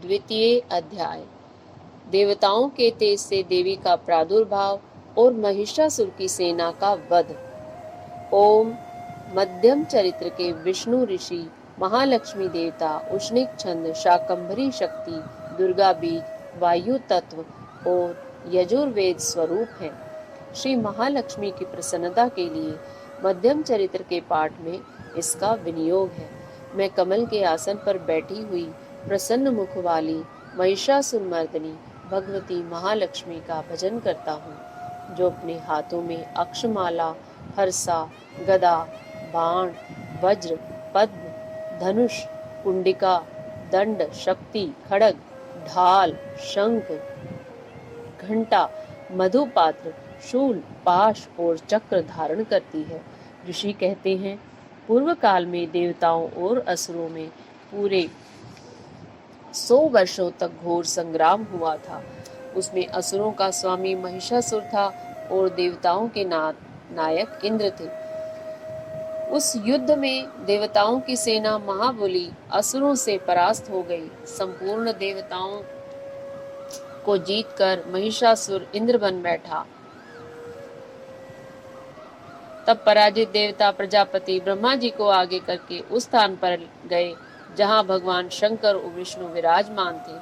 द्वितीय अध्याय। देवताओं के तेज से देवी का प्रादुर्भाव और महिषासुर की सेना का वध। ओम। मध्यम चरित्र के विष्णु ऋषि, महालक्ष्मी देवता, उष्णिक छंद, शाकंभरी शक्ति, दुर्गा बीज, वायु तत्व और यजुर्वेद स्वरूप हैं। श्री महालक्ष्मी की प्रसन्नता के लिए मध्यम चरित्र के पाठ में इसका विनियोग है। मैं कमल के आसन पर बैठी हुई प्रसन्न मुख वाली महिषासुरमर्दिनी भगवती महालक्ष्मी का भजन करता हूँ, जो अपने हाथों में अक्षमाला, हर्षा, गदा, बाण, वज्र, पद्म, धनुष, कुंडिका, दंड, शक्ति, खड्ग, ढाल, शंख, घंटा, मधुपात्र, शूल, पाश और चक्र धारण करती है। ऋषि कहते हैं, पूर्व काल में देवताओं और असुरों में पूरे 100 वर्षों तक घोर संग्राम हुआ था। उसमें असुरों का स्वामी महिषासुर था और देवताओं के नायक इंद्र थे। उस युद्ध में देवताओं की सेना महाबली असुरों से परास्त हो गई। संपूर्ण देवताओं को जीतकर महिषासुर इंद्र बन बैठा। तब पराजित देवता प्रजापति ब्रह्मा जी को आगे करके उस स्थान पर गए जहां भगवान शंकर और विष्णु विराजमान थे।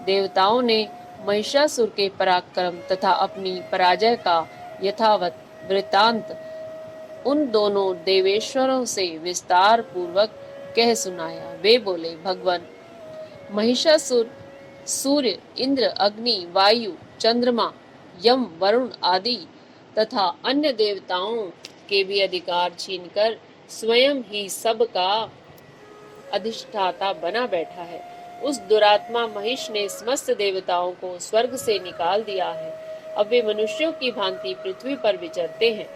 देवताओं ने महिषासुर के पराक्रम तथा अपनी पराजय का यथावत वृत्तांत उन दोनों देवेश्वरों से विस्तार पूर्वक कह सुनाया। वे बोले, भगवान महिषासुर सूर्य, इंद्र, अग्नि, वायु, चंद्रमा, यम, वरुण आदि तथा अन्य देवताओं के भी अधिकार छीनकर स्वयं ही सबका अधिष्ठाता बना बैठा है। उस दुरात्मा महिष ने समस्त देवताओं को स्वर्ग से निकाल दिया है। अब वे मनुष्यों की भांति पृथ्वी पर विचरते हैं।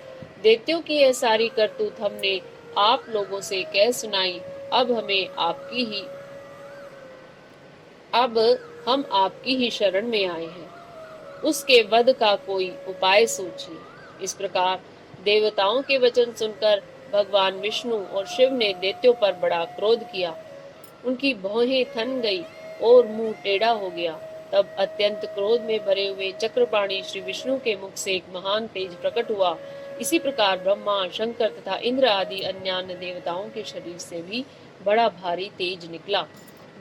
दैत्यों की यह सारी करतूत हमने आप लोगों से कह सुनाई। अब हम आपकी ही शरण में आए हैं। उसके वध का कोई उपाय सोचिए। इस प्रकार देवताओं के वचन सुनकर भगवान विष्णु और शिव ने दैत्यों पर बड़ा क्रोध किया। उनकी भौहें थन गई और मुंह टेढ़ा हो गया। तब अत्यंत क्रोध में भरे हुए चक्रपाणी श्री विष्णु के मुख से एक महान तेज प्रकट हुआ। इसी प्रकार ब्रह्मा, शंकर तथा इंद्र आदि अन्य देवताओं के शरीर से भी बड़ा भारी तेज निकला।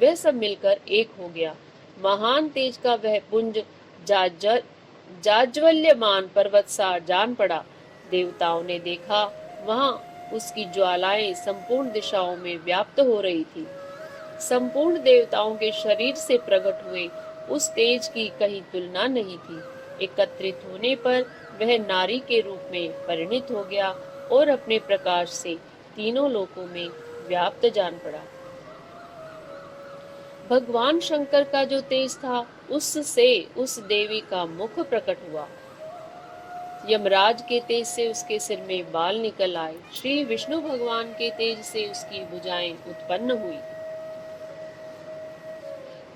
वह सब मिलकर एक हो गया। महान तेज का वह पुंज जाज्वल्यमान पर्वत सा जान पड़ा। देवताओं ने देखा, वहां उसकी ज्वालाएं संपूर्ण दिशाओं में व्याप्त हो रही थी। संपूर्ण देवताओं के शरीर से प्रकट हुए उस तेज की कहीं तुलना नहीं थी। एकत्रित होने पर वह नारी के रूप में परिणित हो गया और अपने प्रकाश से तीनों लोकों में व्याप्त जान पड़ा। भगवान शंकर का जो तेज था, उससे उस देवी का मुख प्रकट हुआ। यमराज के तेज से उसके सिर में बाल निकल आए। श्री विष्णु भगवान के तेज से उसकी भुजाएं उत्पन्न हुई।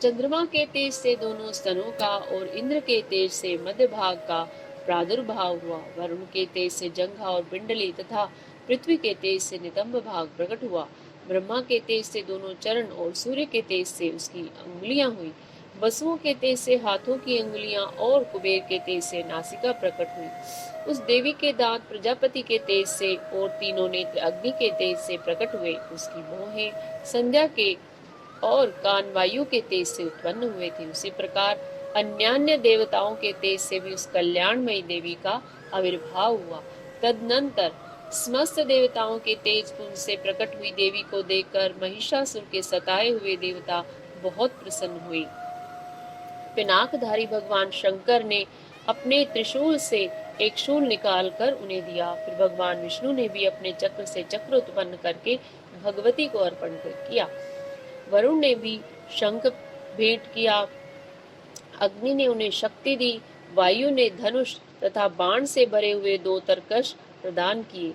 चंद्रमा के तेज से दोनों स्तनों का और इंद्र के तेज से मध्य भाग का प्रादुर्भाव हुआ। वरुण के तेज से जंघा और पिंडली तथा पृथ्वी के तेज से नितंब भाग प्रकट हुआ। ब्रह्मा के तेज से दोनों चरण और सूर्य के तेज से उसकी अंगुलियां हुई। वसुओं के तेज से हाथों की अंगुलियां और कुबेर के तेज से नासिका प्रकट हुई। उस देवी के दांत प्रजापति के तेज से और तीनों नेत्र अग्नि के तेज से प्रकट हुए। उसकी भौहें संध्या के और कान वायु के तेज से उत्पन्न हुए थे। उसी प्रकार अन्यान्य देवताओं के तेज से भी उस कल्याणमयी देवी का आविर्भाव हुआ। तदनंतर समस्त देवताओं के तेज पुंज से प्रकट हुई देवी को देखकर महिषासुर के सताए हुए देवता बहुत प्रसन्न हुए। पिनाकधारी भगवान शंकर ने अपने त्रिशूल से एक शूल निकाल कर उन्हें दिया। फिर भगवान विष्णु ने भी अपने चक्र से चक्र उत्पन्न करके भगवती को अर्पण किया। वरुण ने भी शंख भेंट किया। अग्नि ने उन्हें शक्ति दी। वायु ने धनुष तथा बाण से भरे हुए 2 तरकश प्रदान किए।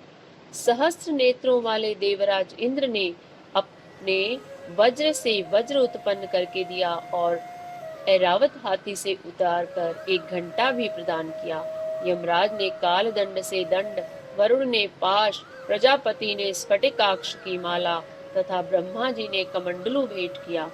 सहस्त्र नेत्रों वाले देवराज इंद्र ने अपने वज्र से वज्र उत्पन्न करके दिया और ऐरावत हाथी से उतार कर एक घंटा भी प्रदान किया। यमराज ने काल दंड से दंड, वरुण ने पाश, प्रजापति ने स्फटिकाक्ष की माला तथा ब्रह्मा जी ने कमंडलू भेंट किया।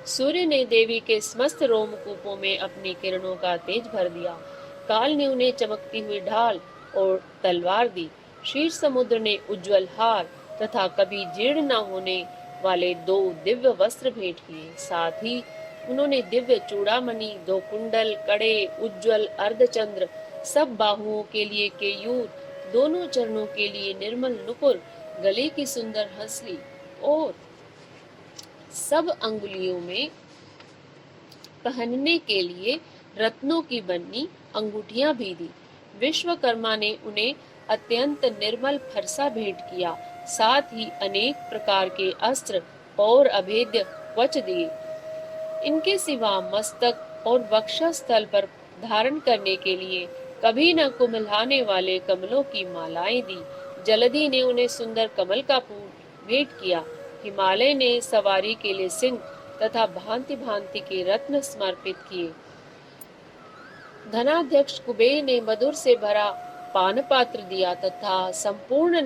सूर्य ने देवी के समस्त रोमकूपों में अपनी किरणों का तेज भर दिया। काल ने उन्हें चमकती हुई ढाल और तलवार दी। क्षीर समुद्र ने उज्जवल हार तथा कभी जीर्ण न होने वाले 2 दिव्य वस्त्र भेंट किए। साथ ही उन्होंने दिव्य चूड़ामणि, 2 कुंडल, कड़े, उज्जवल अर्धचंद्र, सब बाहुओं के लिए केयूर, दोनों चरणों के लिए निर्मल नुपुर, गले की सुंदर हंसली और सब अंगुलियों में पहनने के लिए रत्नों की बनी अंगूठियां भी दी। विश्वकर्मा ने उन्हें अत्यंत निर्मल फरसा भेंट किया। साथ ही अनेक प्रकार के अस्त्र और अभेद्य कवच दिए। इनके सिवा मस्तक और वक्षस्थल पर धारण करने के लिए कभी न कुम्हलाने वाले कमलों की मालाएं दी। जलधि ने उन्हें सुंदर कमल का फूल भेंट किया। हिमालय ने सवारी के लिए सिंह तथा भांति भांति के रत्न समर्पित किए। धनाध्यक्ष कुबेर ने मधुर से भरा पान पात्र दिया तथा संपूर्ण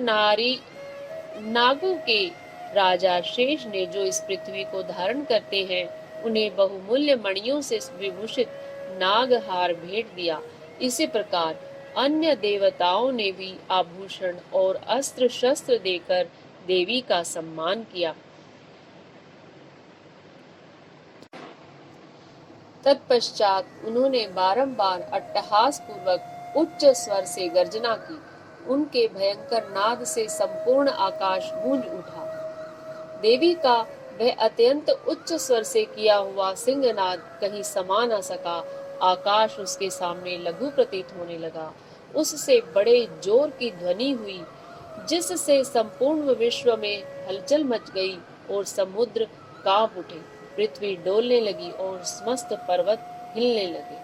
नागों के राजा शेष ने जो इस पृथ्वी को धारण करते हैं उन्हें बहुमूल्य मणियों से विभूषित नागहार भेंट दिया। इसी प्रकार अन्य देवताओं ने भी आभूषण और अस्त्र शस्त्र देकर देवी का सम्मान किया। तत्पश्चात उन्होंने बारंबार अट्टहास पूर्वक उच्च स्वर से गर्जना की। उनके भयंकर नाद से संपूर्ण आकाश गूंज उठा। देवी का वह अत्यंत उच्च स्वर से किया हुआ सिंहनाद कहीं समा न सका। आकाश उसके सामने लघु प्रतीत होने लगा। उससे बड़े जोर की ध्वनि हुई जिससे संपूर्ण विश्व में हलचल मच गई और समुद्र कांप उठे, पृथ्वी डोलने लगी और समस्त पर्वत हिलने लगे।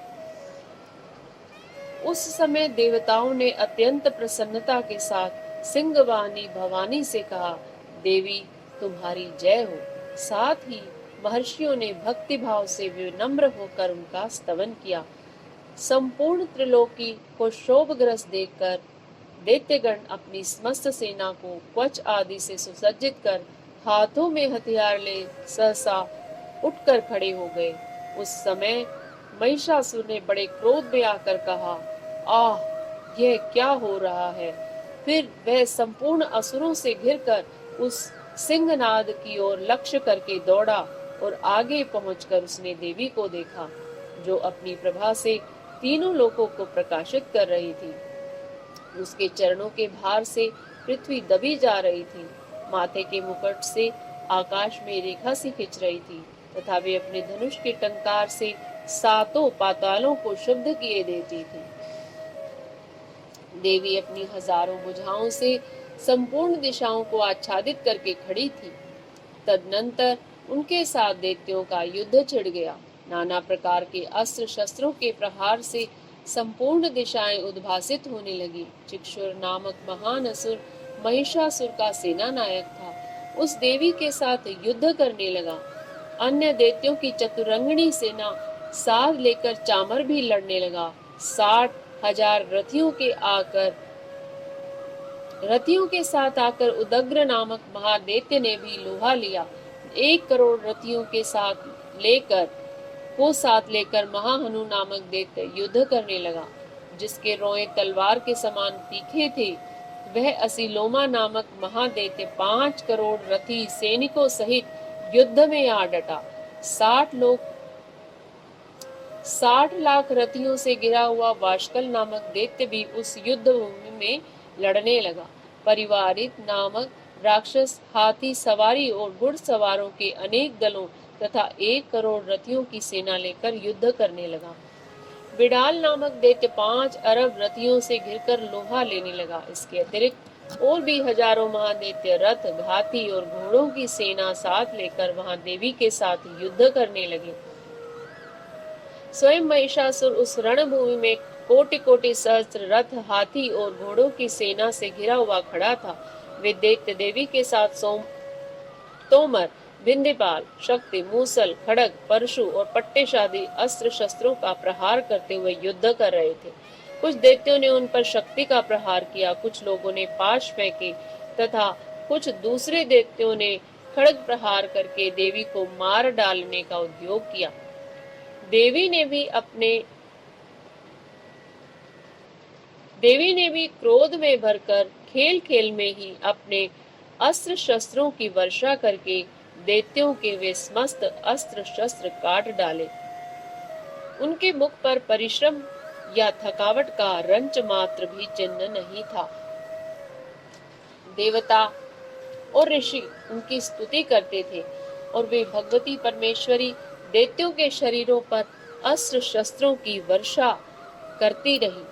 उस समय देवताओं ने अत्यंत प्रसन्नता के साथ सिंहवानी भवानी से कहा, देवी तुम्हारी जय हो। साथ ही महर्षियों ने भक्ति भाव से विनम्र होकर उनका स्तवन किया। संपूर्ण त्रिलोकी को शोभग्रस्त देखकर दैत्यगण अपनी समस्त सेना को कवच आदि से सुसज्जित कर हाथों में हथियार ले सहसा उठकर खड़े हो गए। उस समय महिषासुर ने बड़े क्रोध में आकर कहा, आह, यह क्या हो रहा है। फिर वह संपूर्ण असुरों से घिरकर उस सिंहनाद की ओर लक्ष्य करके दौड़ा और आगे पहुंचकर उसने देवी को देखा जो अपनी प्रभा से तीनों लोकों को प्रकाशित कर रही थी। उसके चरणों के भार से पृथ्वी दबी जा रही थी। माथे के मुकुट से आकाश में रेखा सी खिंच रही थी तथा वे अपने धनुष के टंकार से सातों पातालों को शुद्ध किए देती थी। देवी अपनी हजारों भुजाओं से संपूर्ण दिशाओं को आच्छादित करके खड़ी थी। तदनंतर उनके साथ दैत्यों का युद्ध छिड़ गया। नाना प्रकार के अस्त्र शस्त्रों के प्रहार से संपूर्ण दिशाएं उद्भासित होने लगी। चिक्षुर नामक महान असुर महिषासुर का सेना नायक था। उस देवी के साथ युद्ध करने लगा। अन्य दैत्यों की चतुरंगिणी सेना साथ लेकर चामर भी लड़ने लगा। 60,000 रथियों के साथ आकर उदग्र नामक महादैत्य ने भी लोहा लिया। 1 करोड़ रथियों के साथ लेकर महाहनु नामक दैत्य युद्ध करने लगा, जिसके रोए तलवार के समान तीखे थे। वह असीलोमा नामक महादैत्य 5 करोड़ रथी सैनिकों सहित युद्ध में आ डटा। 60 लाख रथियों से घिरा हुआ वाशकल नामक दैत्य भी उस युद्ध भूमि में लड़ने लगा। परिवारित नामक राक्षस हाथी सवारी और घुड़सवारों के अनेक दलों तथा 1 करोड़ रथियों की सेना लेकर युद्ध करने लगा। बिडाल नामक दैत्य 5 अरब रथियों से घिरकर लोहा लेने लगा। इसके अतिरिक्त और भी हजारों महादैत्य रथ, हाथी और घोड़ों की सेना साथ लेकर वहां देवी के साथ युद्ध करने लगे। स्वयं महिषासुर उस रणभूमि में कोटि कोटि सहस्त्र रथ, हाथी और घोड़ों की सेना से घिरा हुआ खड़ा था। वे दैत्य देवी के साथ तोमर, बिंदीपाल, शक्ति, मूसल, खड़ग, परशु और पट्टेश आदि अस्त्र शस्त्रों का प्रहार करते हुए युद्ध कर रहे थे। कुछ दैत्यों ने उन पर शक्ति का प्रहार किया, कुछ लोगों ने पाश फेंके तथा कुछ दूसरे दैत्यों ने खड्ग प्रहार करके देवी को मार डालने का उद्योग किया। देवी ने भी क्रोध में भरकर खेल खेल में ही अपने अस्त्र शस्त्रों की वर्षा करके दैत्यों के वे समस्त अस्त्र शस्त्र काट डाले। उनके मुख पर परिश्रम या थकावट का रंच मात्र भी चिन्ह नहीं था। देवता और ऋषि उनकी स्तुति करते थे और वे भगवती परमेश्वरी दैत्यों के शरीरों पर अस्त्र शस्त्रों की वर्षा करती रही।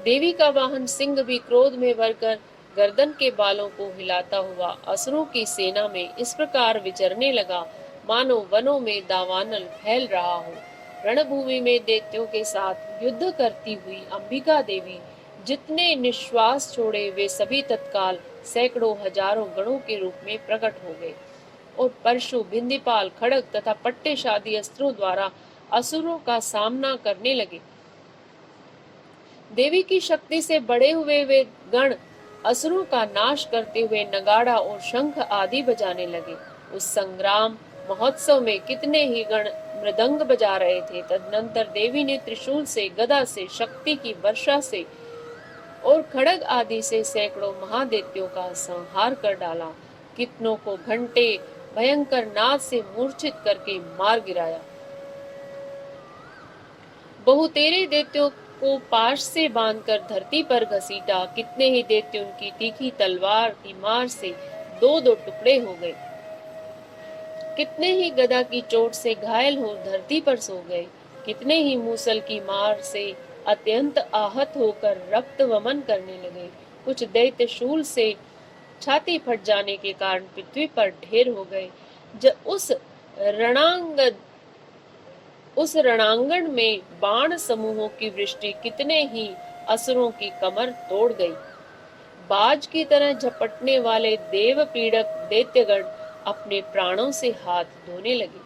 देवी का वाहन सिंह भी क्रोध में भरकर गर्दन के बालों को हिलाता हुआ असुरों की सेना में इस प्रकार विचरने लगा मानो वनों में दावानल फैल रहा हो। रणभूमि में दैत्यों के साथ युद्ध करती हुई अंबिका देवी जितने निश्वास छोड़े वे सभी तत्काल सैकड़ों हजारों गणों के रूप में प्रकट हो गए और परशु, भिंदीपाल, खड्ग तथा पट्टेशादी अस्त्रों द्वारा असुरों का सामना करने लगे। देवी की शक्ति से बड़े हुए वे गण असुरों का नाश करते हुए नगाड़ा और शंख आदि बजाने लगे। उस संग्राम महोत्सव में कितने ही गण मृदंग बजा रहे थे। तदनंतर देवी ने त्रिशूल से, गदा से, शक्ति की वर्षा से और खड्ग आदि से सैकड़ों महादैत्यों का संहार कर डाला। कितनों को घंटे भयंकर नाद से मूर्छित करके मार गिराया। बहुतेरे दैत्यों को पाश से बांधकर धरती पर घसीटा। कितने ही दैत्य उनकी तीखी तलवार की मार से दो दो टुकड़े हो गए। कितने ही गदा की चोट से घायल हो धरती पर सो गए। कितने ही मूसल की मार से अत्यंत आहत होकर रक्त वमन करने लगे। कुछ दैत्य शूल से छाती फट जाने के कारण पृथ्वी पर ढेर हो गए। उस रणांगण में बाण समूहों की वृष्टि कितने ही असुरों की कमर तोड़ गई। बाज की तरह झपटने वाले देव पीड़क दैत्यगण अपने प्राणों से हाथ धोने लगे।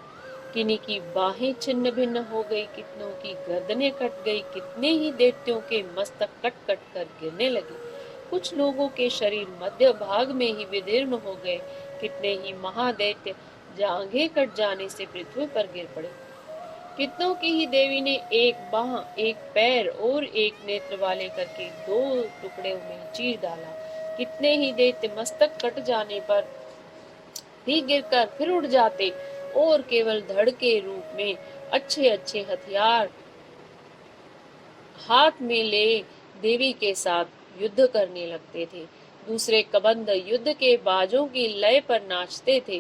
किन्हीं की बाहें छिन्न भिन्न हो गई, कितनों की गर्दनें कट गई, कितने ही दैत्यों के मस्तक कट कट कर गिरने लगे। कुछ लोगों के शरीर मध्य भाग में ही विदीर्ण हो गए। कितने ही महादैत्य जांघें कट जाने से पृथ्वी पर गिर पड़े। कितनों की ही देवी ने एक बाह, एक पैर और एक नेत्र वाले करके दो टुकड़े में चीर डाला। कितने ही दैत्य मस्तक कट जाने पर भी गिरकर फिर उड़ जाते और केवल धड़ के रूप में अच्छे अच्छे हथियार हाथ में ले देवी के साथ युद्ध करने लगते थे। दूसरे कबंध युद्ध के बाजों की लय पर नाचते थे।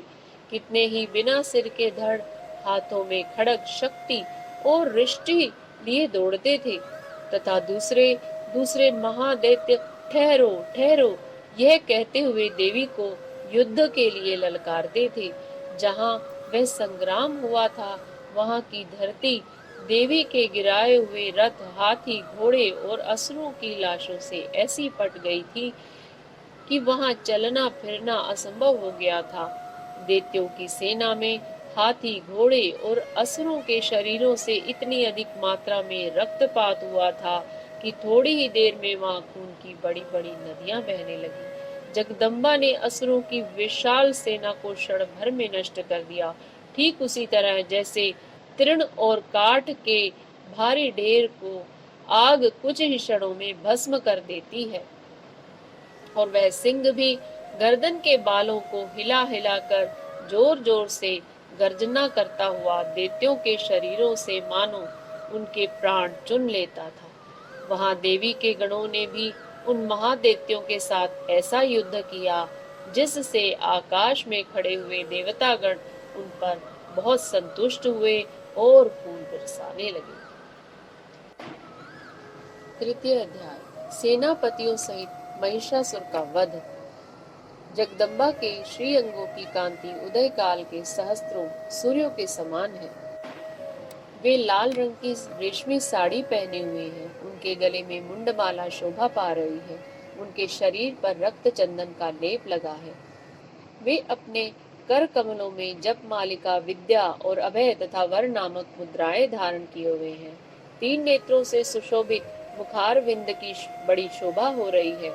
कितने ही बिना सिर के धड़ हाथों में खड्ग, शक्ति और रिष्टि लिए दौड़ते थे तथा दूसरे दूसरे महादैत्य ठहरो ठहरो यह कहते हुए देवी को युद्ध के लिए ललकारते थे। जहाँ वह संग्राम हुआ था वहाँ की धरती देवी के गिराए हुए रथ, हाथी, घोड़े और असुरों की लाशों से ऐसी पट गई थी कि वहाँ चलना फिरना असंभव हो गया था। दैत्यों की सेना में हाथी, घोड़े और असुरों के शरीरों से इतनी अधिक मात्रा में रक्तपात हुआ था कि थोड़ी ही देर में वहाँ खून की बड़ी बड़ी नदियां बहने लगी। जगदम्बा ने असुरों की विशाल सेना को क्षण भर में नष्ट कर दिया। ठीक उसी तरह जैसे तृण और काठ के भारी ढेर को आग कुछ ही क्षणों में भस्म कर देती है, और वह सिंह भी गर्दन के बालों को हिला हिला कर जोर जोर से गर्जना करता हुआ दैत्यों के शरीरों से मानो उनके प्राण चुन लेता था। वहां देवी के गणों ने भी उन महादैत्यों के साथ ऐसा युद्ध किया जिससे आकाश में खड़े हुए देवतागण उन पर बहुत संतुष्ट हुए और फूल बरसाने लगे। तृतीय अध्याय, सेनापतियों सहित महिषासुर का वध। जगदम्बा के श्री अंगों की कांति उदय काल के सहस्त्रों सूर्यों के समान है। वे लाल रंग की रेशमी साड़ी पहने हुए हैं। उनके गले में मुंडमाला शोभा पा रही है। उनके शरीर पर रक्त चंदन का लेप लगा है। वे अपने कर कमलों में जप मालिका, विद्या और अभय तथा वर नामक मुद्राएं धारण किए हुए हैं। 3 नेत्रों से सुशोभित मुखार विंद की बड़ी शोभा हो रही है।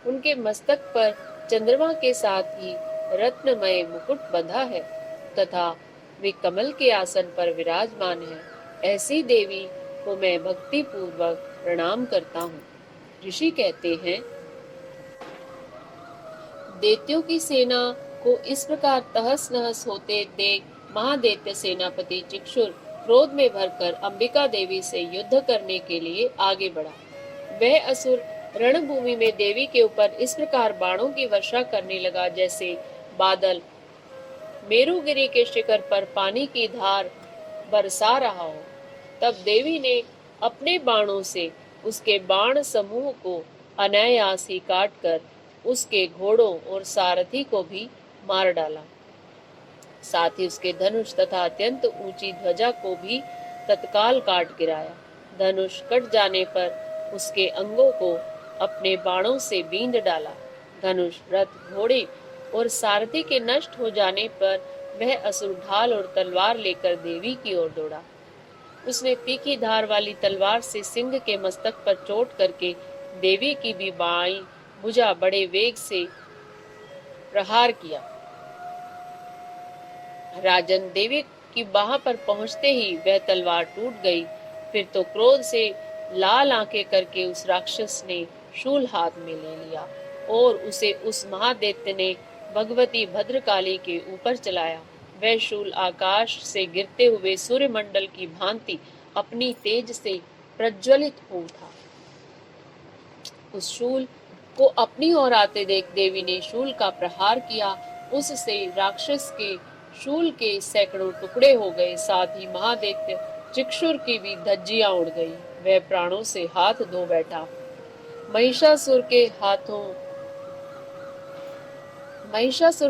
उनके मस्तक पर चंद्रमा के साथ ही रत्नमय मुकुट बंधा है तथा वे कमल के आसन पर विराजमान है। ऐसी देवी को मैं भक्ति पूर्वक प्रणाम करता हूँ। ऋषि कहते हैं, दैत्यों की सेना को इस प्रकार तहस नहस होते देख महादैत्य सेनापति चिक्षुर क्रोध में भरकर अंबिका देवी से युद्ध करने के लिए आगे बढ़ा। वह असुर रणभूमि में देवी के ऊपर इस प्रकार बाणों की वर्षा करने लगा जैसे बादल मेरुगिरी के शिखर पर पानी की धार बरसा रहा हो। तब देवी ने अपने बाणों से उसके बाण समूह को अनायास ही काटकर उसके घोड़ों और सारथी को भी मार डाला। साथ ही उसके धनुष तथा अत्यंत ऊंची ध्वजा को भी तत्काल काट गिराया। धनुष कट जाने पर उसके अंगों को अपने बाणों से बींध डाला। धनुष, रथ, घोड़े और सारथी के नष्ट हो जाने पर वह असुर ढाल और तलवार लेकर देवी की ओर दौड़ा। उसने तीखी धार वाली तलवार से सिंह के मस्तक पर चोट करके देवी की भी बाईं भुजा बड़े वेग से प्रहार किया। राजन, देवी की बाह पर पहुंचते ही वह तलवार टूट गई। फिर तो क्रोध से लाल आंखें करके उस राक्षस ने शूल हाथ में ले लिया और उसे उस महादैत्य ने भगवती भद्रकाली के ऊपर चलाया। वह शूल आकाश से गिरते हुए सूर्यमंडल की भांति अपनी तेज से प्रज्वलित हो उठा। उस शूल को अपनी ओर आते देख देवी ने शूल का प्रहार किया। उससे राक्षस के शूल के सैकड़ों टुकड़े हो गए। साथ ही महादैत्य चिक्षुर की भी धज्जियां उड़ गई। वह प्राणों से हाथ धो बैठा। महिषासुर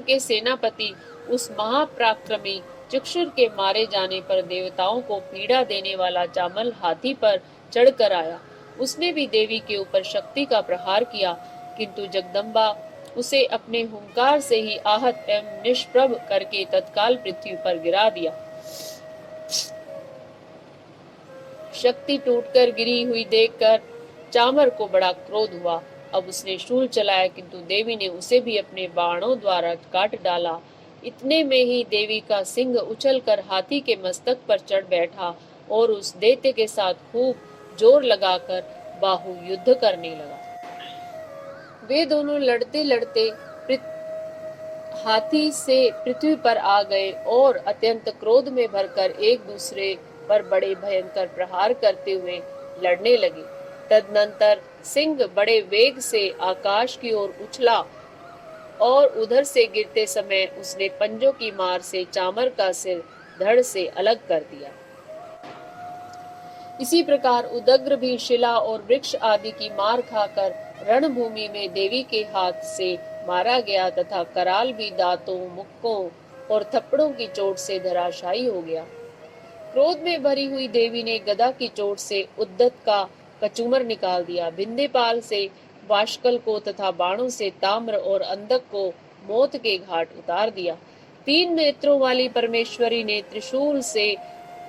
के सेनापति उस महापराक्रमी चिक्षुर के मारे जाने पर देवताओं को पीड़ा देने वाला चामल हाथी पर चढ़कर आया। उसने भी देवी के ऊपर शक्ति का प्रहार किया, किंतु जगदम्बा उसे अपने हुंकार से ही आहत एवं निष्प्रभ करके तत्काल पृथ्वी पर गिरा दिया। शक्ति टूटकर गिरी हुई देखकर चामर को बड़ा क्रोध हुआ। अब उसने शूल चलाया, किंतु देवी ने उसे भी अपने बाणों द्वारा काट डाला। इतने में ही देवी का सिंह उछलकर हाथी के मस्तक पर चढ़ बैठा और उस दैत्य के साथ खूब जोर लगाकर बाहु युद्ध करने लगा। वे दोनों लड़ते लड़ते हाथी से पृथ्वी पर आ गए और अत्यंत क्रोध में भरकर एक दूसरे पर बड़े भयंकर प्रहार करते हुए लड़ने लगे। तदनंतर सिंह बड़े वेग से आकाश की ओर उछला और उधर से गिरते समय उसने पंजों की मार से चामर का सिर धड़ से अलग कर दिया। इसी प्रकार उदग्र भी शिला और वृक्ष आदि की मार खाकर रणभूमि में देवी के हाथ से मारा गया तथा कराल भी दांतों, मुक्कों और थप्पड़ों की चोट से धराशायी हो गया। क्रोध में भरी हुई देवी ने गदा की चोट से उद्दत का कचूमर निकाल दिया। बिंदेपाल से वाशकल को तथा बाणों से ताम्र और अंधक को मौत के घाट उतार दिया। 3 नेत्रों वाली परमेश्वरी ने त्रिशूल से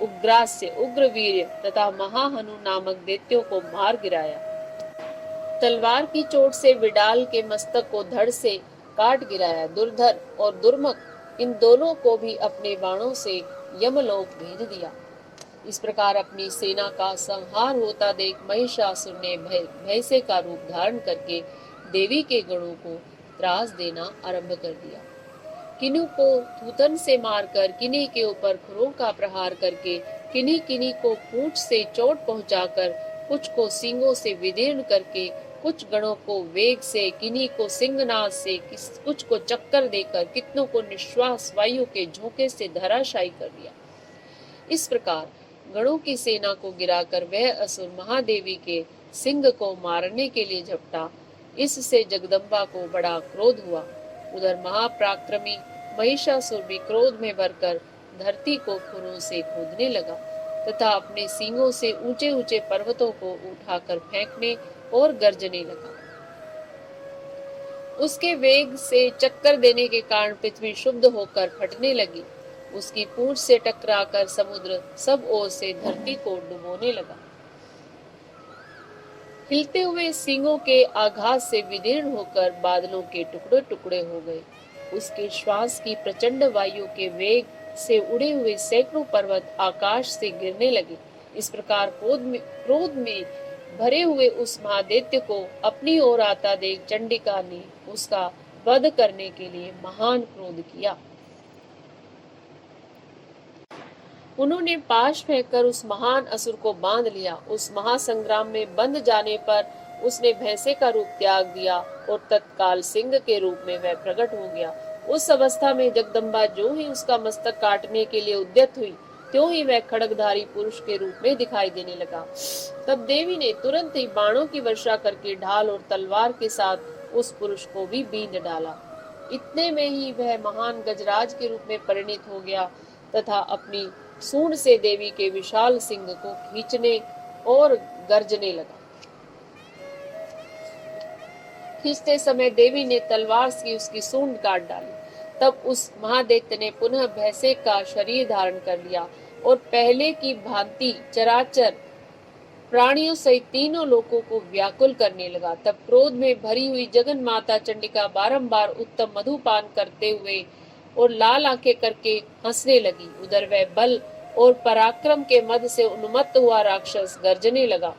उग्रास्य, उग्रवीर्य तथा महाहनु नामक दैत्यों को मार गिराया। तलवार की चोट से विडाल के मस्तक को धड़ से काट गिराया। दुर्धर और दुर्मक इन दोनों को भी अपने बाणों से यमलोक भेज दिया। इस प्रकार अपनी सेना का संहार होता देख महिषासुर ने भय से का रूप धारण करके देवी के गणों को त्रास देना आरंभ कर दिया। किन्हीं को थूथन से मारकर, किन्हीं के ऊपर खुरों का प्रहार करके, किन्हीं को पूंछ से चोट पहुंचाकर, कुछ को सींगों से विदीर्ण करके, कुछ गणों को वेग से, किन्हीं को सिंहनाद से, कुछ को चक्कर देकर, कितनों को निश्वास वायु के झोंके से धराशायी कर दिया। इस प्रकार गणों की सेना को गिराकर वह असुर महादेवी के सिंह को मारने के लिए झपटा। इससे जगदम्बा को बड़ा क्रोध हुआ। उधर महापराक्रमी महिषासुर भी क्रोध में भरकर धरती को खुरों से खोदने लगा तथा अपने सींगों से ऊंचे ऊंचे पर्वतों को उठाकर फेंकने और गर्जने लगा। उसके वेग से चक्कर देने के कारण पृथ्वी शुद्ध होकर फटने लगी। उसकी पूंछ से टकराकर समुद्र सब ओर से धरती को डुबोने लगा। हिलते हुए सींगों के आघात से विदीर्ण होकर बादलों के टुकड़े टुकड़े हो गए। उसके श्वास की प्रचंड वायु के वेग से उड़े हुए सैकड़ों पर्वत आकाश से गिरने लगे। इस प्रकार क्रोध में भरे हुए उस महादैत्य को अपनी ओर आता देख चंडिका ने उसका वध करने के लिए महान क्रोध किया। उन्होंने पाश फेंककर उस महान असुर को बांध लिया। उस महासंग्राम में बंध जाने पर उसने भैंसे का रूप त्याग दिया और तत्काल सिंह के रूप में वह प्रकट हो गया। उस अवस्था में जगदम्बा जो ही उसका मस्तक काटने के लिए उद्यत हुई, त्यों ही वह खड्गधारी पुरुष के रूप में दिखाई देने लगा। तब देवी ने तुरंत ही बाणों की वर्षा करके ढाल और तलवार के साथ उस पुरुष को भी बींध डाला। इतने में ही वह महान गजराज के रूप में परिणित हो गया तथा अपनी सूंड से देवी के विशाल सिंह को खींचने और गर्जने लगा। खींचते समय देवी ने तलवार से उसकी सूंड काट डाली। तब उस महादैत्य ने पुनः भैंसे का शरीर धारण कर लिया और पहले की भांति चराचर प्राणियों सहित तीनों लोगों को व्याकुल करने लगा। तब क्रोध में भरी हुई जगन माता चंडिका बारंबार उत्तम मधुपान करते हुए और लाल आंखें करके हंसने लगी। उधर वह बल और पराक्रम के मद से उन्मत्त हुआ राक्षस गर्जने लगा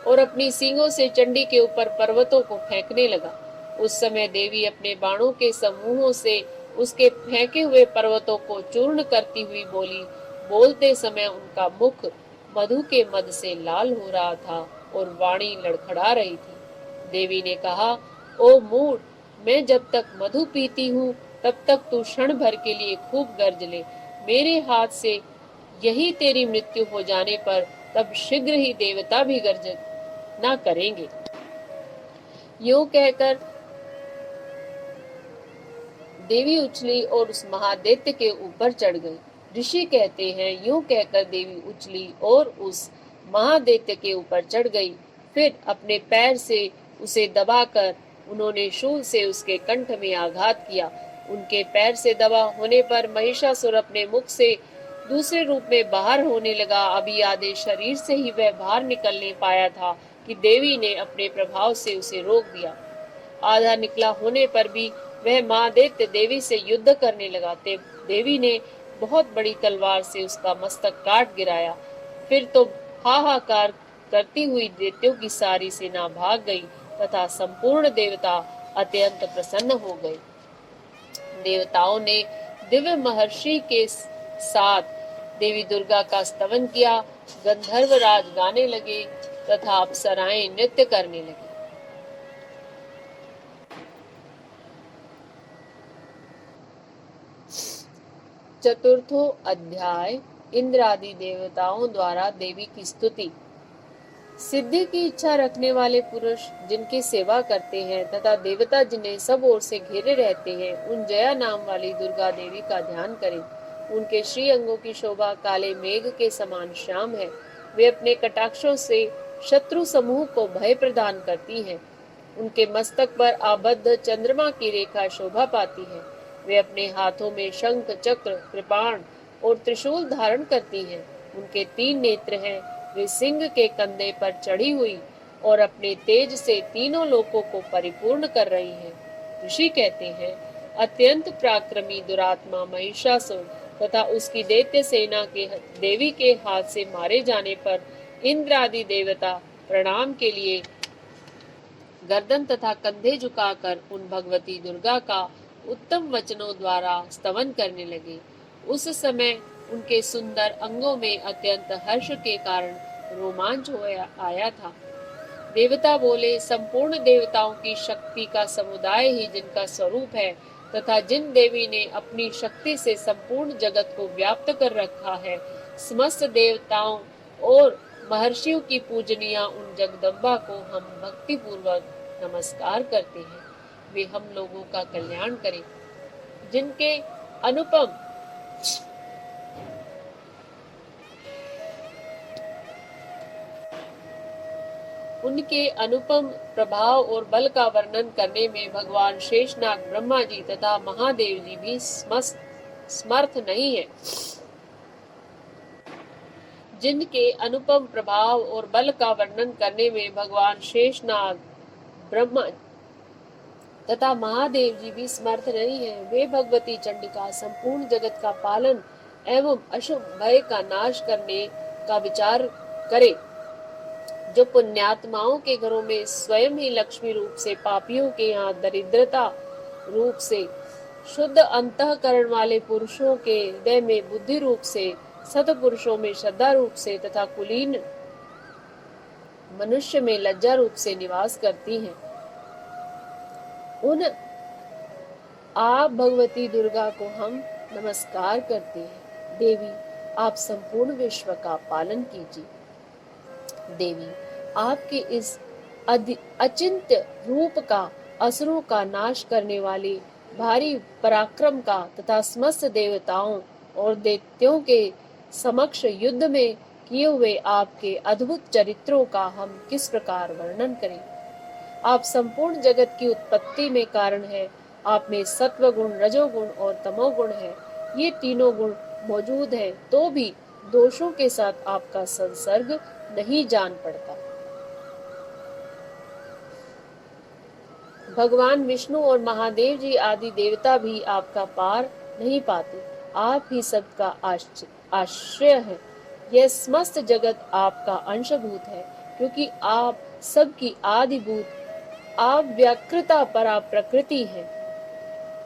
और अपनी सींगों से चंडी के ऊपर पर्वतों को फेंकने लगा। उस समय देवी अपने बाणों के समूहों से उसके फेंके हुए पर्वतों को चूर्ण करती हुई बोली। बोलते समय उनका मुख मधु के मद से लाल हो रहा था और वाणी लड़खड़ा रही थी। देवी ने कहा, ओ मूढ़, मैं जब तक मधु पीती हूँ तब तक तू क्षण भर के लिए खूब गर्ज ले। मेरे हाथ से यही तेरी मृत्यु हो जाने पर तब शीघ्र ही देवता भी गर्ज ना करेंगे। यूं कहकर देवी उछली और उस महादैत्य के ऊपर चढ़ गई। ऋषि कहते हैं, यूं कहकर देवी उछली और उस महादैत्य के ऊपर चढ़ गई। फिर अपने पैर से उसे दबाकर उन्होंने शूल से उसके कंठ में आघात किया। उनके पैर से दबा होने पर महिषासुर अपने मुख से दूसरे रूप में बाहर होने लगा। अभी आधे शरीर से ही वह बाहर निकलने पाया था कि देवी ने अपने प्रभाव से उसे रोक दिया। आधा निकला होने पर भी वह महादैत्य देवी से युद्ध करने लगा। देवी ने बहुत बड़ी तलवार से उसका मस्तक काट गिराया। फिर तो हाहाकार करती हुई दैत्यों की सारी सेना भाग गई तथा संपूर्ण देवता अत्यंत प्रसन्न हो गए। देवताओं ने दिव्य महर्षि के साथ देवी दुर्गा का स्तवन किया। गंधर्वराज गाने लगे तथा अप्सराएं नृत्य करने लगी। चतुर्थो अध्याय, इंद्र आदि देवताओं द्वारा देवी की स्तुति। सिद्धि की इच्छा रखने वाले पुरुष जिनकी सेवा करते हैं तथा देवता जिन्हें सब ओर से घेरे रहते हैं, उन जया नाम वाली दुर्गा देवी का ध्यान करें। उनके श्री अंगों की शोभा काले मेघ के समान श्याम है। वे अपने कटाक्षों से शत्रु समूह को भय प्रदान करती हैं। उनके मस्तक पर आबद्ध चंद्रमा की रेखा शोभा पाती है। वे अपने हाथों में शंख, चक्र, कृपाण और त्रिशूल धारण करती हैं। उनके 3 नेत्र हैं। वे सिंह के कंधे पर चढ़ी हुई और अपने तेज से तीनों लोकों को परिपूर्ण कर रही हैं। ऋषि कहते हैं, अत्यंत पराक्रमी दुरात्मा महिषासुर तथा उसकी दैत्य सेना के देवी के हाथ से मारे जाने पर इंद्र आदि देवता प्रणाम के लिए गर्दन तथा कंधे झुकाकर उन भगवती दुर्गा का उत्तम वचनों द्वारा स्तवन करने लगे। उस समय उनके सुंदर अंगों में अत्यंत हर्ष के कारण रोमांच हो आया था। देवता बोले, संपूर्ण देवताओं की शक्ति का समुदाय ही जिनका स्वरूप है तथा जिन देवी ने अपनी शक्ति से संपूर्ण जगत को व्याप्त कर रखा है, समस्त देवताओं और महर्षियों की पूजनीय उन जगदम्बा को हम भक्ति पूर्वक नमस्कार करते हैं। वे हम लोगों का कल्याण करें। जिनके अनुपम उनके अनुपम प्रभाव और बल का वर्णन करने में भगवान शेषनाग, ब्रह्मा जी तथा महादेव जी भी समर्थ नहीं है। जिनके अनुपम प्रभाव और बल का वर्णन करने में भगवान शेषनाग, ब्रह्मा तथा महादेव जी भी समर्थ नहीं है। वे भगवती चंडिका संपूर्ण जगत का पालन एवं अशुभ भय का नाश करने का विचार करे। जो पुण्यात्माओं के घरों में स्वयं ही लक्ष्मी रूप से, पापियों के यहाँ दरिद्रता रूप से, शुद्ध अंतःकरण वाले पुरुषों के हृदय में बुद्धि रूप से, सतपुरुषों में श्रद्धा रूप से तथा कुलीन मनुष्य में लज्जा रूप से निवास करती हैं, उन आप भगवती दुर्गा को हम नमस्कार करते हैं। देवी, आप संपूर्ण विश्व का पालन कीजिए। देवी, आपके इस अचिंत्य रूप का, असुरों का नाश करने वाले भारी पराक्रम का तथा समस्त देवताओं और दैत्यों के समक्ष युद्ध में किए हुए आपके अद्भुत चरित्रों का हम किस प्रकार वर्णन करें। आप संपूर्ण जगत की उत्पत्ति में कारण है। आप में सत्व गुण, रजोगुण और तमोगुण है। ये तीनों गुण मौजूद हैं, तो भी दोषों के साथ आपका संसर्ग नहीं जान पड़ता। भगवान विष्णु और महादेव जी आदि देवता भी आपका पार नहीं पाते। आप ही सबका आश्रय है। यह समस्त जगत आपका अंशभूत है, क्योंकि आप सबकी आदिभूत, आप व्याकृता परा प्रकृति है।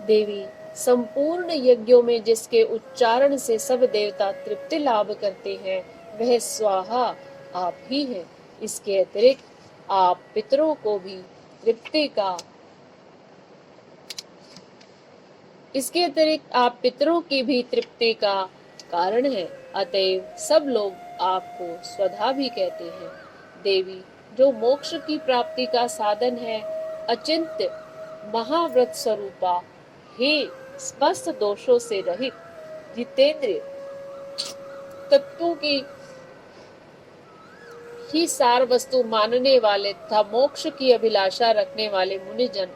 देवी, संपूर्ण यज्ञों में जिसके उच्चारण से सब देवता तृप्ति लाभ करते हैं, वह स्वाहा आप ही हैं। इसके अतिरिक्त आप पितरों को भी तृप्ति का इसके अतिरिक्त आप पितरों की भी तृप्ति का कारण है। अतएव सब लोग आपको स्वधा भी कहते हैं। देवी, जो मोक्ष की प्राप्ति का साधन है, अचिंत्य महाव्रत स्वरूपा, हे समस्त दोषों से रहित, जितेंद्रिय, तत्वों की ही सार वस्तु मानने वाले तथा मोक्ष की अभिलाषा रखने वाले मुनिजन,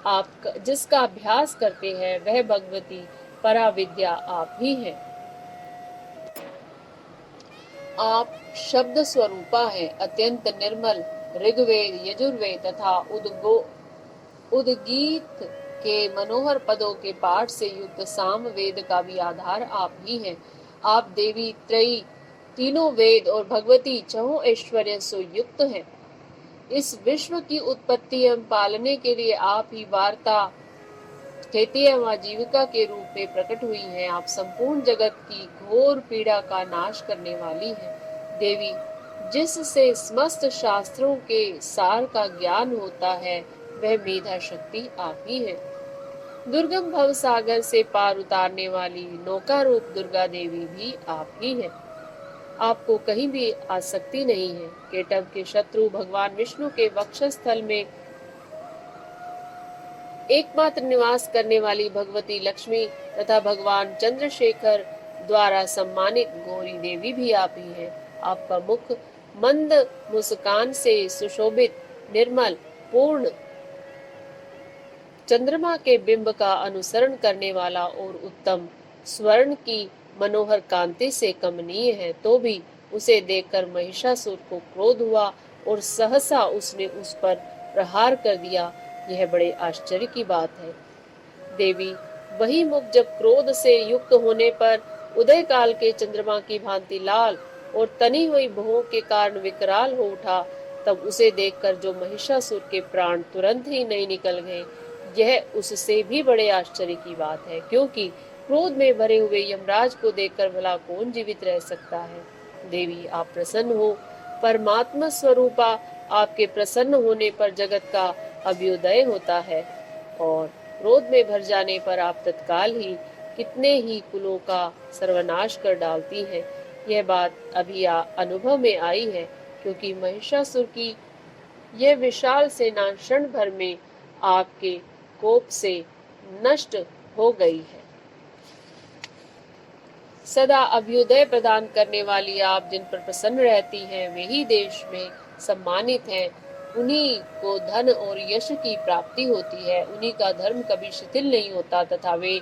आप जिसका अभ्यास करते हैं, वह भगवती पराविद्या आप ही हैं। आप शब्द स्वरूपा है, अत्यंत निर्मल। ऋग्वेद, यजुर्वेद तथा उद्गीत के मनोहर पदों के पाठ से युक्त साम वेद का भी आधार आप ही हैं। आप देवी त्रयी, तीनों वेद और भगवती चहुं ऐश्वर्य से युक्त हैं। इस विश्व की उत्पत्ति एवं पालने के लिए आप ही वार्ता, खेती एवं आजीविका के रूप में प्रकट हुई हैं। आप संपूर्ण जगत की घोर पीड़ा का नाश करने वाली हैं। देवी, जिससे समस्त शास्त्रों के सार का ज्ञान होता है, वह मेधा शक्ति आप ही है। दुर्गम भव सागर से पार उतारने वाली नौका रूप दुर्गा देवी भी आप ही है। आपको कहीं भी आसक्ति नहीं है। केटव के शत्रु भगवान विष्णु के वक्षस्थल में एकमात्र निवास करने वाली भगवती लक्ष्मी तथा भगवान चंद्रशेखर द्वारा सम्मानित गौरी देवी भी आप ही हैं। आपका मुख मंद मुस्कान से सुशोभित, निर्मल, पूर्ण, चंद्रमा के बिंब का अनुसरण करने वाला और उत्तम स्वर्ण की मनोहर कांति से कमनीय है। तो भी उसे देखकर महिषासुर को क्रोध हुआ और सहसा उसने उस पर प्रहार कर दिया। यह बड़े आश्चर्य की बात है। देवी, वही मुख जब क्रोध से युक्त होने पर उदय काल के चंद्रमा की भांति लाल और तनी हुई भौं के कारण विकराल हो उठा, तब उसे देखकर जो महिषासुर के प्राण तुरंत ही नहीं निकल गए, यह उससे भी बड़े आश्चर्य की बात है, क्योंकि क्रोध में भरे हुए यमराज को देखकर भला कौन जीवित रह सकता है। देवी, आप प्रसन्न हो। परमात्मा स्वरूपा, आपके प्रसन्न होने पर जगत का अभ्युदय होता है और क्रोध में भर जाने पर आप तत्काल ही कितने ही कुलों का सर्वनाश कर डालती हैं। यह बात अभी अनुभव में आई है, क्योंकि महिषासुर की यह विशाल सेना क्षण भर में आपके कोप से नष्ट हो गई है। सदा अभ्युदय प्रदान करने वाली आप जिन पर प्रसन्न रहती हैं, वे ही देश में सम्मानित हैं। उन्हीं को धन और यश की प्राप्ति होती है। उन्हीं का धर्म कभी शिथिल नहीं होता तथा वे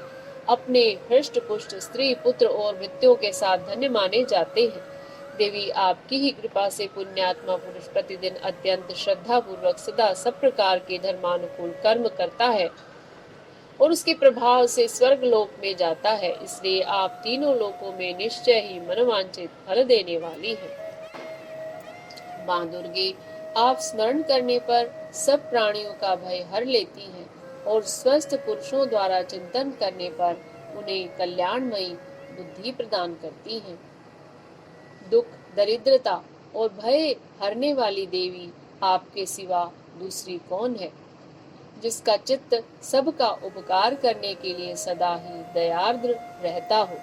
अपने हृष्ट पुष्ट स्त्री, पुत्र और मृत्यों के साथ धन्य माने जाते हैं। देवी आपकी ही कृपा से पुण्यात्मा पुरुष प्रतिदिन अत्यंत श्रद्धा पूर्वक सदा सब प्रकार के धर्मानुकूल कर्म करता है और उसके प्रभाव से स्वर्ग लोक में जाता है। इसलिए आप तीनों लोकों में निश्चय ही मनोवांछित फल देने वाली हैं। माँ दुर्गे, आप स्मरण करने पर सब प्राणियों का भय हर लेती हैं और स्वस्थ पुरुषों द्वारा चिंतन करने पर उन्हें कल्याणमयी बुद्धि प्रदान करती हैं। दुख, दरिद्रता और भय हरने वाली देवी, आपके सिवा दूसरी कौन है, जिसका चित्त सबका उपकार करने के लिए सदा ही दयार्द्र रहता हो।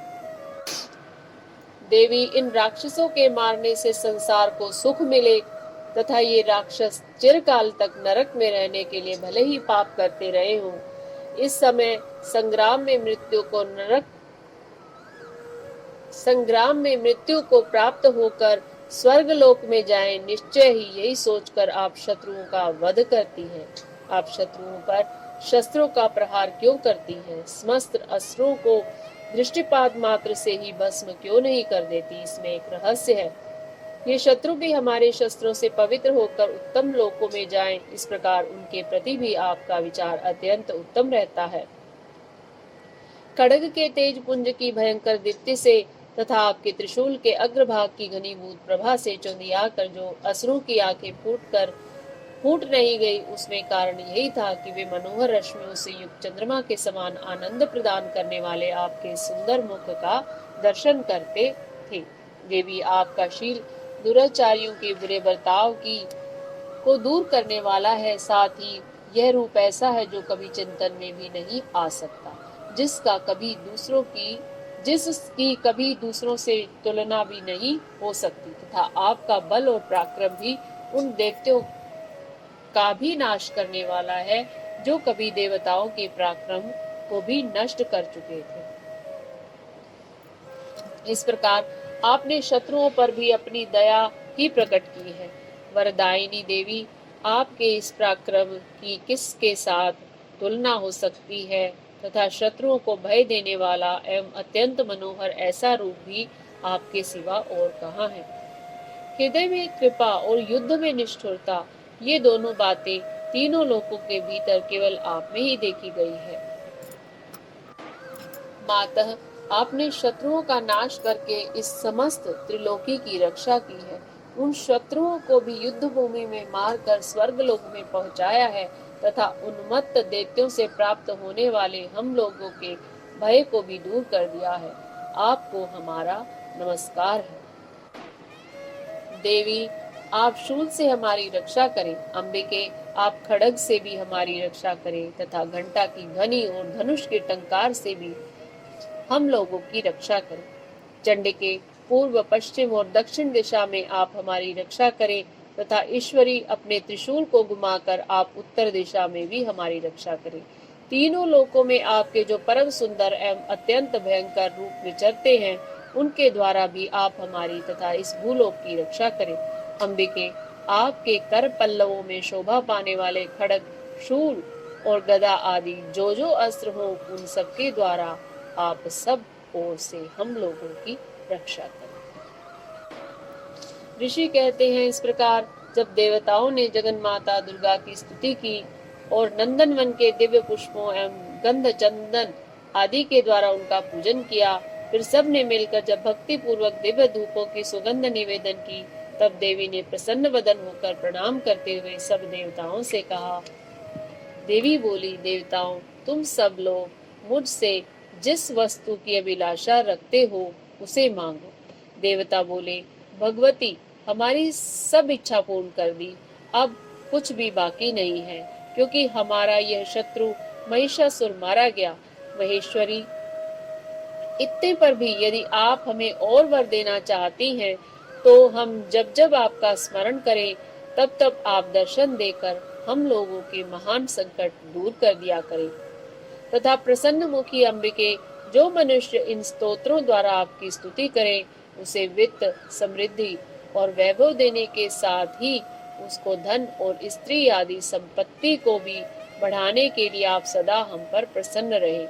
देवी, इन राक्षसों के मारने से संसार को सुख मिले तथा ये राक्षस चिरकाल तक नरक में रहने के लिए भले ही पाप करते रहे हों, इस समय संग्राम में मृत्यु को प्राप्त होकर स्वर्ग लोक में जाएं, निश्चय ही यही सोचकर आप शत्रुओं का वध करती हैं। आप शत्रुओं पर शस्त्रों का प्रहार क्यों करती हैं? समस्त अस्त्रों को दृष्टिपात मात्र से ही भस्म क्यों नहीं कर देती? इसमें एक रहस्य है। ये शत्रु भी हमारे शस्त्रों से पवित्र होकर उत्तम लोकों में जाएं, इस प्रकार उनके प्रति भी आपका विचार अत्यंत उत्तम रहता है। खड्ग के तेज पुंज की भयंकर दीप्ति से तथा आपके त्रिशूल के अग्रभाग की घनीभूत प्रभा से चौंधिया कर जो असुरों की आंखें फूट नहीं गई, उसमें कारण यही था कि वे मनोहर रश्मियों से युक्त चंद्रमा के समान आनंद प्रदान करने वाले आपके सुंदर मुख का दर्शन करते थे। देवी, आपका शील दुराचारियों के बुरे बर्ताव को दूर करने वाला है। साथ ही यह रूप ऐसा है जो कभी चिंतन में भी नहीं आ सकता, जिसकी कभी दूसरों से तुलना भी नहीं हो सकती, तथा आपका बल और पराक्रम भी उन दैत्यों का भी नाश करने वाला है जो कभी देवताओं के पराक्रम को भी नष्ट कर चुके थे। इस प्रकार आपने शत्रुओं पर भी अपनी दया ही प्रकट की है। वरदायिनी देवी, आपके इस पराक्रम की किसके साथ तुलना हो सकती है तथा शत्रुओं को भय देने वाला एवं अत्यंत मनोहर ऐसा रूप भी आपके सिवा और कहाँ है? हृदय में कृपा और युद्ध में निष्ठुरता, ये दोनों बातें तीनों लोकों के भीतर केवल आप में ही देखी गई है। मातः, आपने शत्रुओं का नाश करके इस समस्त त्रिलोकी की रक्षा की है। उन शत्रुओं को भी युद्ध भूमि में मारकर स्वर्ग लोक में पहुंचाया है तथा उन्मत्त दैत्यों से प्राप्त होने वाले हम लोगों के भय को भी दूर कर दिया है। आपको हमारा नमस्कार है। देवी, आप शूल से हमारी रक्षा करें। अंबिके, आप खड्ग से भी हमारी रक्षा करें तथा घंटा की ध्वनि और धनुष के टंकार से भी हम लोगों की रक्षा करें। चंडिके, पूर्व, पश्चिम और दक्षिण दिशा में आप हमारी रक्षा करें तथा ईश्वरी, अपने त्रिशूल को घुमाकर आप उत्तर दिशा में भी हमारी रक्षा करें। तीनों लोकों में आपके जो परम सुंदर एवं अत्यंत भयंकर रूप विचरते हैं, उनके द्वारा भी आप हमारी तथा इस भूलोक की रक्षा करें। अंबिके, आपके कर पल्लवों में शोभा पाने वाले खड्ग, शूल और गदा आदि जो अस्त्र हो, उन सबके द्वारा आप सब ओर से हम लोगों की रक्षा करें। ऋषि कहते हैं, इस प्रकार जब देवताओं ने जगन माता दुर्गा की स्तुति की और नंदनवन के दिव्य पुष्पों एवं गंध चंदन आदि के द्वारा उनका पूजन किया, फिर सब ने मिलकर जब भक्ति पूर्वक दिव्य धूपों की सुगंध निवेदन की, तब देवी ने प्रसन्न वदन होकर प्रणाम करते हुए सब देवताओं से कहा। देवी बोली, देवताओं, तुम सब लोग मुझसे जिस वस्तु की अभिलाषा रखते हो उसे मांगो। देवता बोले, भगवती, हमारी सब इच्छा पूर्ण कर दी, अब कुछ भी बाकी नहीं है, क्योंकि हमारा यह शत्रु महिषासुर मारा गया। महेश्वरी, इतने पर भी यदि आप हमें और वर देना चाहती हैं, तो हम जब जब आपका स्मरण करें, तब तब आप दर्शन देकर हम लोगों के महान संकट दूर कर दिया करें। तथा प्रसन्न मुखी अंबिके, जो मनुष्य इन स्तोत्रों द्वारा आपकी स्तुति करे, उसे वित्त, समृद्धि और वैभव देने के साथ ही उसको धन और स्त्री आदि संपत्ति को भी बढ़ाने के लिए आप सदा हम पर प्रसन्न रहे।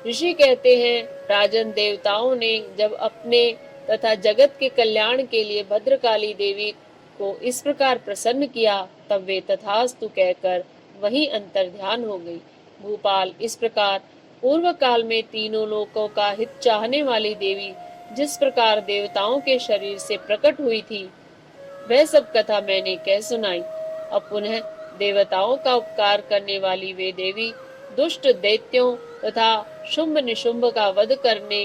ऋषि कहते हैं, राजन, देवताओं ने जब अपने तथा जगत के कल्याण के लिए भद्रकाली देवी को इस प्रकार प्रसन्न किया, तब वे तथास्तु कहकर वहीं अंतर्ध्यान हो गई। भूपाल, इस प्रकार पूर्व काल में तीनों लोकों का हित चाहने वाली देवी जिस प्रकार देवताओं के शरीर से प्रकट हुई थी, वह सब कथा मैंने कह सुनाई। अब पुनः देवताओं का उपकार करने वाली वे देवी दुष्ट दैत्यों तथा शुंभ निशुंभ का वध करने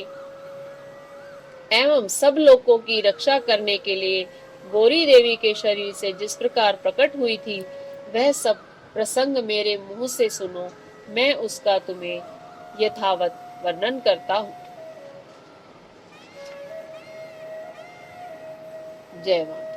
एवं सब लोगों की रक्षा करने के लिए गौरी देवी के शरीर से जिस प्रकार प्रकट हुई थी, वह सब प्रसंग मेरे मुंह से सुनो, मैं उसका तुम्हें यथावत वर्णन करता हूँ। जय मां।